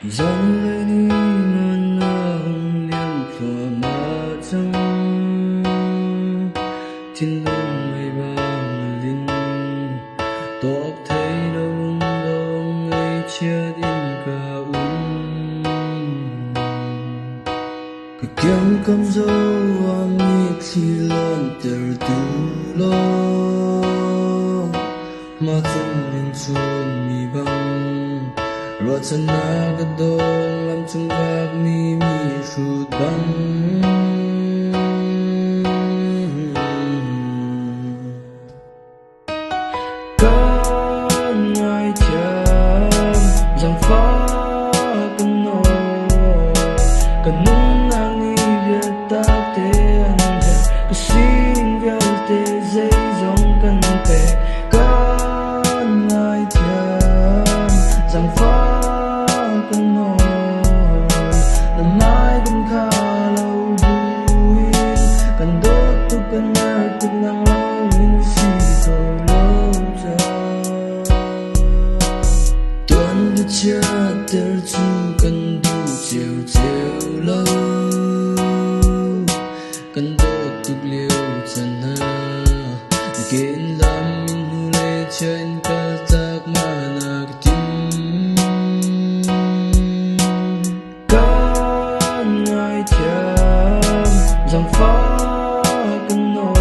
dòng lệ đi ngàn nắng liên phở mà trăng thiên lương mây vàng linh tóc thấy đâu đông ngày chia in cả cái kiếm cầm dâu am nhịp khi lớn từ từ lo mà chân lên chuồn mi băng rồi chân na cái đông làm chung bạc mi sụt băng con ngài chạm rằng phá cần nô cần nung nang ni việt ta te anh cái xin việt te dây dòng cần te con ngài chạm rằng phá cần nô làm mai cần khá lâu buồn cần đốt tu cần nở tu nang lâu in si cầu lâu cha tuần chưa ter chu cần du chiều chiều lâu cần đốt tu liêu chân ha kiến lam min hu le trên cả tak mana tim con ngài chạm rằng phá cần nô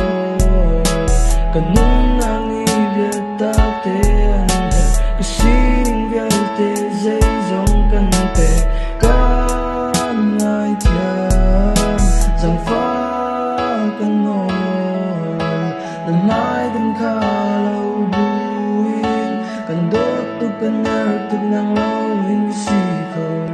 cần nung nang ni việt ta te anh cái xin việt te dây dòng cần te con ngài chạm rằng phá cần nô làm mai cần khá lâu buồn cần đốt tu cần nở tu nang lâu in si cầu